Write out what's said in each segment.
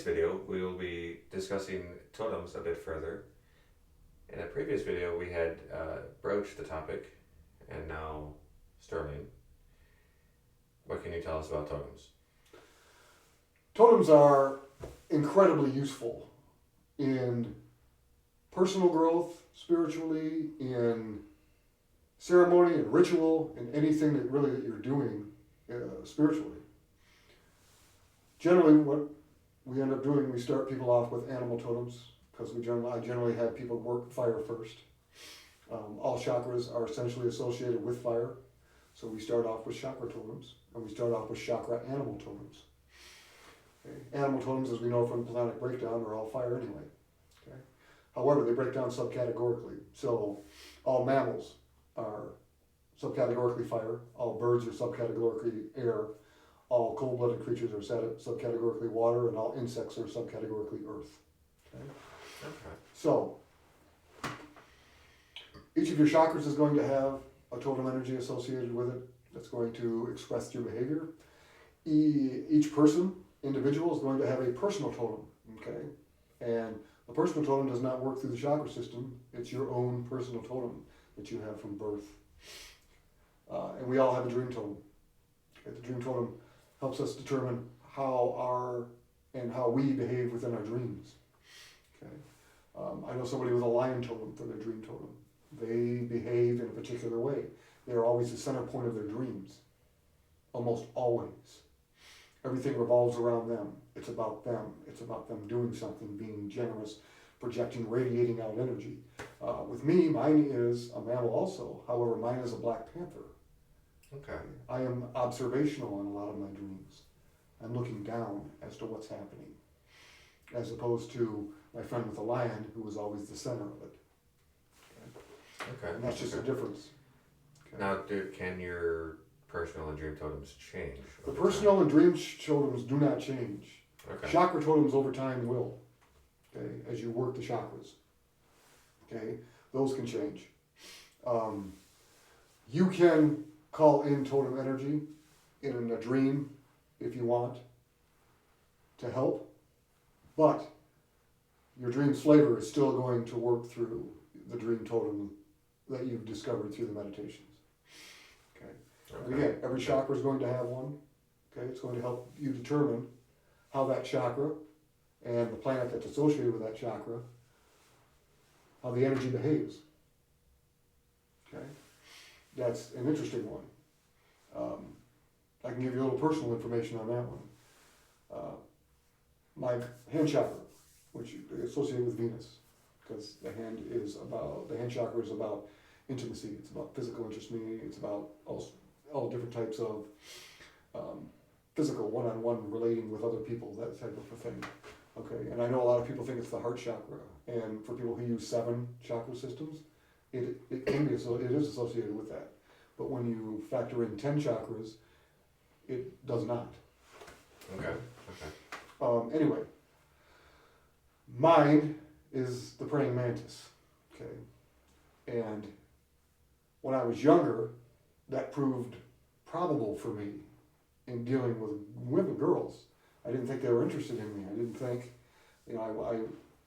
video, we will be discussing totems a bit further. In a previous video, we had broached the topic, and now Sterling. What can you tell us about totems? Totems are incredibly useful in personal growth, spiritually, in ceremony and ritual, in anything that you're doing spiritually. Generally, what we end up doing, we start people off with animal totems because I generally have people work fire first. All chakras are essentially associated with fire, so we start off with chakra totems, and we start off with chakra animal totems. Okay. Animal totems, as we know from platonic breakdown, are all fire anyway. Okay. However, they break down subcategorically. So all mammals are subcategorically fire, all birds are subcategorically air, all cold-blooded creatures are subcategorically water, and all insects are subcategorically earth. Okay. So each of your chakras is going to have a totem energy associated with it that's going to express through behavior. Each person, individual, is going to have a personal totem, okay? And the personal totem does not work through the chakra system. It's your own personal totem that you have from birth. And we all have a dream totem. Okay? The dream totem helps us determine how we behave within our dreams. Okay? I know somebody with a lion totem for their dream totem. They behave in a particular way. They're always the center point of their dreams. Almost always. Everything revolves around them. It's about them. It's about them doing something, being generous, projecting, radiating out energy. With me, mine is a mammal also. However, mine is a black panther. Okay. I am observational in a lot of my dreams. I'm looking down as to what's happening, as opposed to my friend with the lion, who was always the center of it. Okay. And that's just a difference. Okay. Now, can your personal and dream totems change? The personal and dream totems do not change. Okay. Chakra totems over time will, okay, as you work the chakras. Okay, those can change. You can call in totem energy in a dream if you want to help, but your dream's flavor is still going to work through the dream totem that you've discovered through the meditations. Okay. And again, every chakra is going to have one. Okay, it's going to help you determine how that chakra and the planet that's associated with that chakra, how the energy behaves. Okay, that's an interesting one. I can give you a little personal information on that one. My hand chakra, which is associated with Venus, because the hand chakra is about intimacy. It's about physical interest. It's about all different types of physical one-on-one relating with other people, that type of a thing. Okay, and I know a lot of people think it's the heart chakra, and for people who use 7 chakra systems, it is associated with that. But when you factor in 10 chakras, it does not. Okay. Anyway, mine is the praying mantis. Okay, and when I was younger, that proved probable for me in dealing with women, girls. I didn't think they were interested in me. I didn't think, I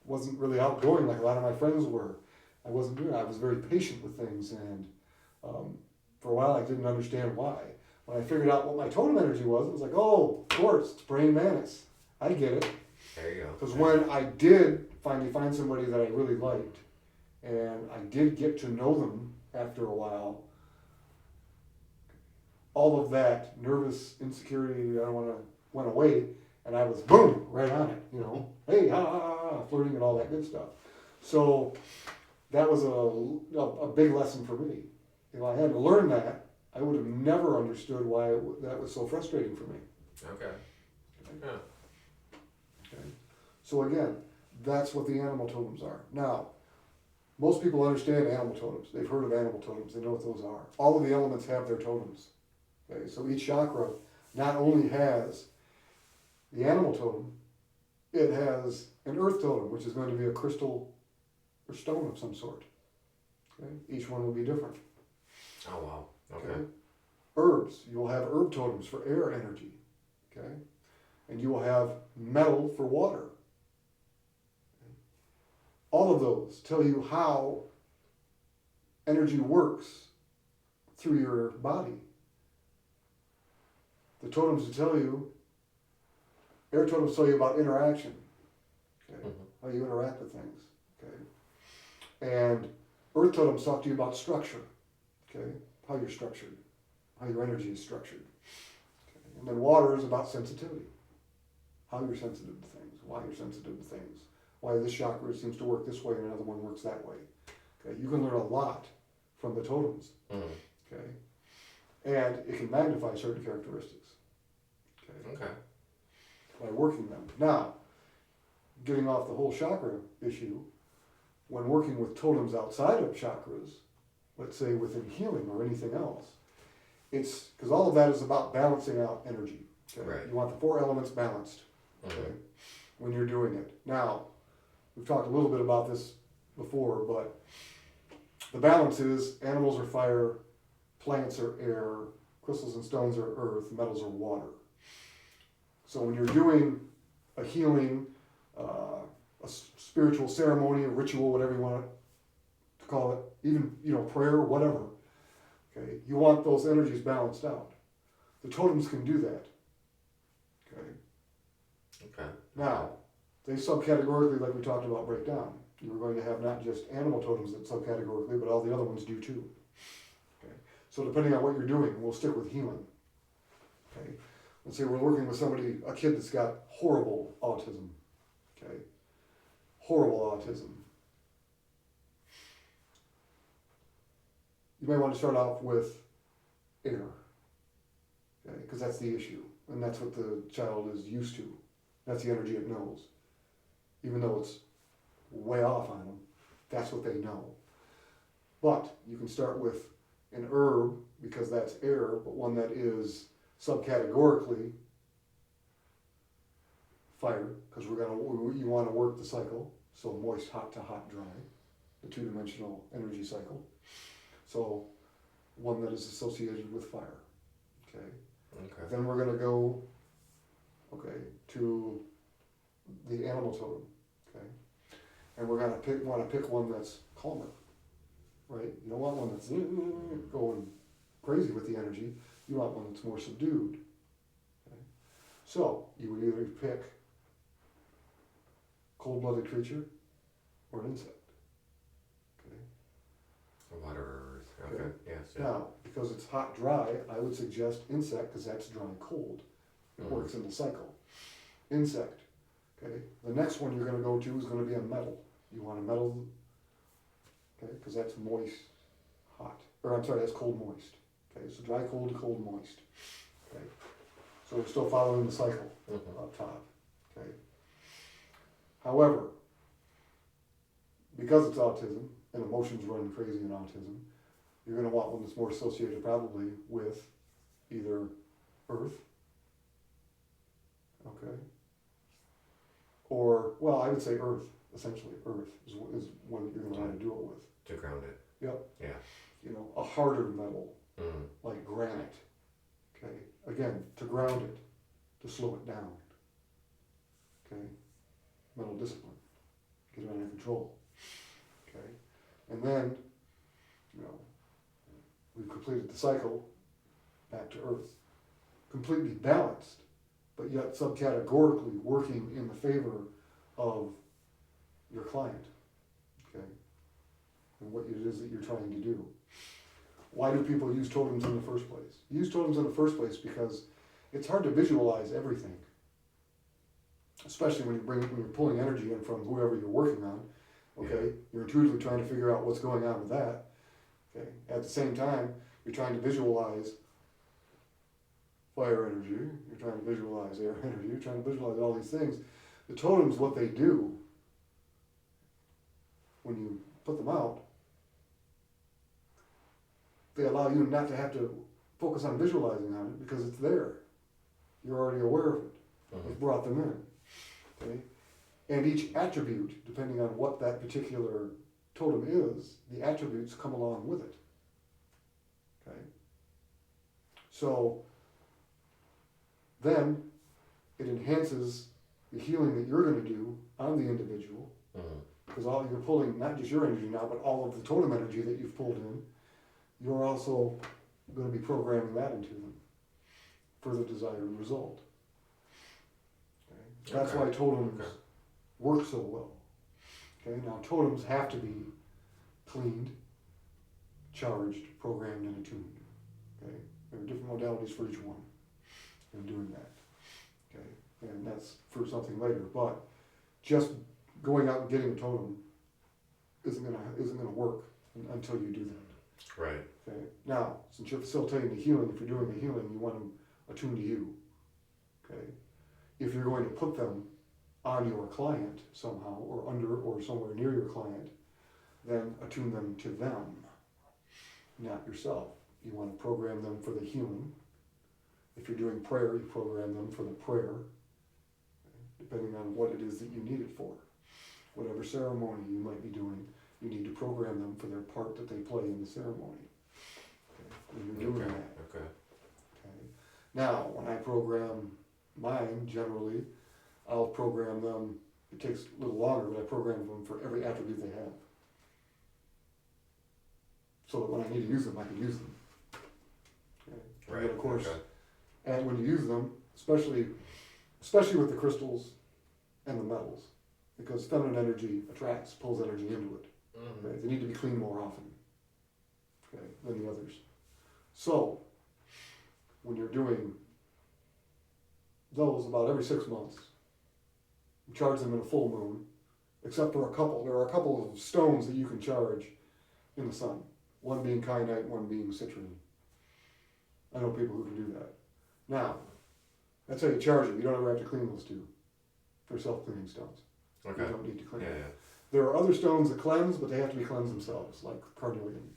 wasn't really outgoing like a lot of my friends were. I was very patient with things, and for a while I didn't understand why. When I figured out what my totem energy was, it was like, oh, of course, it's praying mantis. I get it. There you go. Because when I did finally find somebody that I really liked, and I did get to know them after a while, all of that nervous insecurity, went away, and I was boom right on it. Hey, flirting and all that good stuff. So that was a big lesson for me. If I hadn't learned that, I would have never understood why that was so frustrating for me. Okay. Yeah. Okay. So again, that's what the animal totems are. Now, most people understand animal totems. They've heard of animal totems. They know what those are. All of the elements have their totems. Okay, so each chakra not only has the animal totem, it has an earth totem, which is going to be a crystal or stone of some sort. Okay, each one will be different. Oh, wow. Okay. Herbs, you'll have herb totems for air energy. Okay, and you will have metal for water. All of those tell you how energy works through your body. The totems will tell you, air totems tell you about interaction, okay? How you interact with things, okay? And earth totems talk to you about structure, okay? How you're structured, how your energy is structured. Okay? And then water is about sensitivity, how you're sensitive to things, why you're sensitive to things, why this chakra seems to work this way and another one works that way. Okay? You can learn a lot from the totems, okay? And it can magnify certain characteristics, Okay. by working them. Now, getting off the whole chakra issue, when working with totems outside of chakras, let's say within healing or anything else, it's because all of that is about balancing out energy. Okay? Right. You want the four elements balanced, okay, when you're doing it. Now, we've talked a little bit about this before, but the balance is animals are fire, plants are air, crystals and stones are earth, metals are water. So when you're doing a healing, a spiritual ceremony, a ritual, whatever you want to call it, even prayer, whatever, okay, you want those energies balanced out. The totems can do that. Okay. Now, they subcategorically, like we talked about, break down. You're going to have not just animal totems that subcategorically, but all the other ones do too. Okay. So depending on what you're doing, we'll stick with healing. Okay. Let's say we're working with somebody, a kid that's got horrible autism. Okay. Horrible autism. You may want to start off with air. Okay, because that's the issue. And that's what the child is used to. That's the energy it knows. Even though it's way off on them, that's what they know. But you can start with an herb, because that's air, but one that is subcategorically fire, because you want to work the cycle, so moist, hot to hot, dry, the two-dimensional energy cycle. So one that is associated with fire. Okay. Then we're going to go, to the animal totem. Okay. And we're going to want to pick one that's calmer. Right? You don't want one that's going crazy with the energy. You want one that's more subdued. Okay? So you would either pick cold-blooded creature or an insect. Okay. Water or earth. Okay. Yes. Yeah. Now, because it's hot dry, I would suggest insect, because that's dry cold. It works in the cycle. Insect. Okay. The next one you're going to go to is going to be a metal. You want a metal. Okay, because that's moist, hot. Or I'm sorry, that's cold, moist. Okay, so dry, cold, cold, moist. Okay, so we're still following the cycle up top. Okay. However, because it's autism and emotions run crazy in autism, you're going to want one that's more associated probably with either earth, okay, or, well, I would say earth, essentially. Earth is one that you're going to want to do it with. To ground it. Yep. Yeah. A harder metal, like granite. Okay. Again, to ground it, to slow it down. Okay. Mental discipline. Get it under control. Okay. And then, we've completed the cycle back to earth. Completely balanced, but yet subcategorically working in the favor of your client. Okay. And what it is that you're trying to do. Why do people use totems in the first place? You use totems in the first place because it's hard to visualize everything, especially when you're pulling energy in from whoever you're working on. Okay, yeah. You're intuitively trying to figure out what's going on with that. Okay, at the same time, you're trying to visualize fire energy. You're trying to visualize air energy. You're trying to visualize all these things. The totems, what they do when you put them out, they allow you not to have to focus on visualizing on it because it's there. You're already aware of it. You've brought them in. Okay? And each attribute, depending on what that particular totem is, the attributes come along with it. Okay? So then it enhances the healing that you're going to do on the individual, because all you're pulling, not just your energy now, but all of the totem energy that you've pulled in, you're also going to be programming that into them for the desired result. Okay? That's why totems work so well. Okay, now totems have to be cleaned, charged, programmed, and attuned. Okay, there are different modalities for each one in doing that. Okay, and that's for something later. But just going out and getting a totem isn't gonna work until you do that. Right. Okay. Now, since you're facilitating the healing, if you're doing the healing, you want them attuned to you. Okay. If you're going to put them on your client somehow, or under, or somewhere near your client, then attune them to them, not yourself. You want to program them for the healing. If you're doing prayer, you program them for the prayer, depending on what it is that you need it for. Whatever ceremony you might be doing, you need to program them for their part that they play in the ceremony. Okay. When you're doing that. Okay. Okay. Now, when I program mine, generally, I'll program them, it takes a little longer, but I program them for every attribute they have. So that when I need to use them, I can use them. Okay. Right. And then of course, Okay. and when you use them, especially with the crystals and the metals, because feminine energy attracts, pulls energy into it. Okay? They need to be cleaned more often, okay, than the others. So, when you're doing those about every 6 months, you charge them in a full moon, except for a couple. There are a couple of stones that you can charge in the sun. One being kyanite, one being citrine. I know people who can do that. Now, that's how you charge them. You don't ever have to clean those two. They're self-cleaning stones. Okay. You don't need to clean them. Yeah. There are other stones that cleanse, but they have to be cleansed themselves, like carnelian.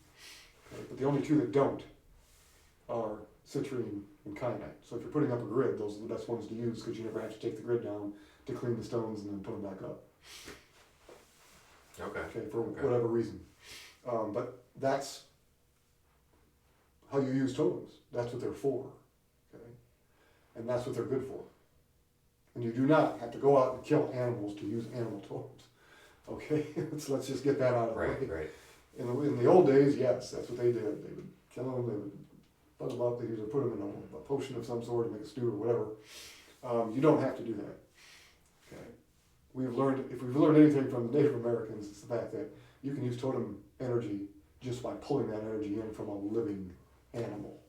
Okay? But the only two that don't are citrine and kyanite. So if you're putting up a grid, those are the best ones to use because you never have to take the grid down to clean the stones and then put them back up. Okay, for whatever reason. But that's how you use totems. That's what they're for. Okay? And that's what they're good for. And you do not have to go out and kill animals to use animal totems. Okay? Let's just get that out of the way. Right. In the old days, yes, that's what they did. They would kill them, they would put them up, they usually put them in a potion of some sort to make a stew or whatever. You don't have to do that. Okay? If we've learned anything from the Native Americans, it's the fact that you can use totem energy just by pulling that energy in from a living animal.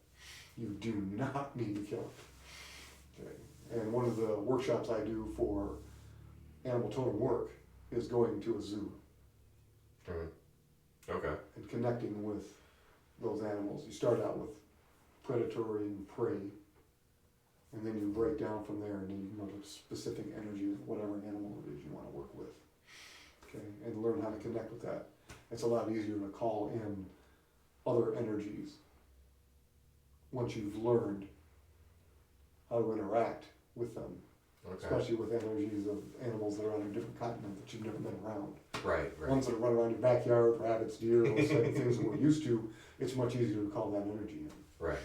You do not need to kill it. Okay? And one of the workshops I do for animal totem work is going to a zoo. Okay. And connecting with those animals. You start out with predatory and prey, and then you break down from there, and then you can go to specific energy of whatever animal it is you want to work with. Okay, and learn how to connect with that. It's a lot easier to call in other energies once you've learned how to interact with them. Okay. Especially with energies of animals that are on a different continent that you've never been around. Right. Ones that run around your backyard, rabbits, deer, those type of things that we're used to, it's much easier to call that energy in Right.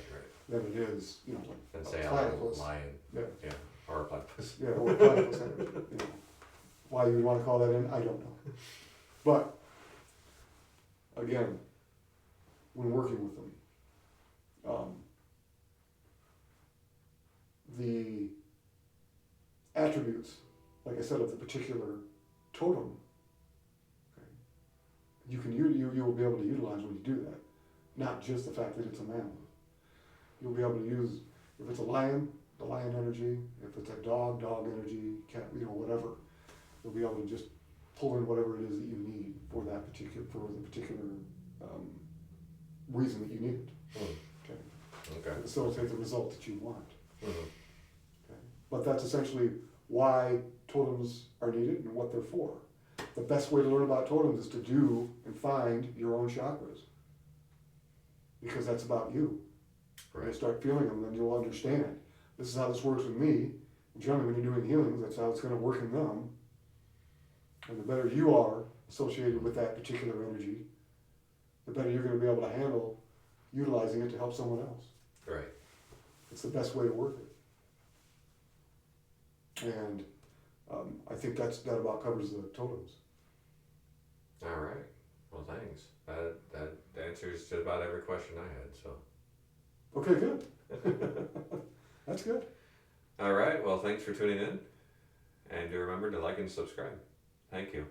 than it is, like And a say I'm a platypus. lion. Yeah. Or a platypus. Yeah, or a platypus energy. Why you would want to call that in, I don't know. But, again, when working with them, the attributes, like I said, of the particular totem, okay, you will be able to utilize when you do that. Not just the fact that it's a mammal. You'll be able to use, if it's a lion, the lion energy. If it's a dog energy, cat, whatever. You'll be able to just pull in whatever it is that you need for the particular reason that you need it. Okay. To facilitate the result that you want. Mm-hmm. Okay. But that's essentially why totems are needed and what they're for. The best way to learn about totems is to do and find your own chakras. Because that's about you. When you start feeling them, then you'll understand. This is how this works with me. Generally, when you're doing healings, that's how it's going to work in them. And the better you are associated with that particular energy, the better you're going to be able to handle utilizing it to help someone else. Right. It's the best way to work it. And I think that about covers the totems. All right. Well, thanks. That answers just about every question I had. So. Okay, good. That's good. All right. Well, thanks for tuning in, and do remember to like and subscribe. Thank you.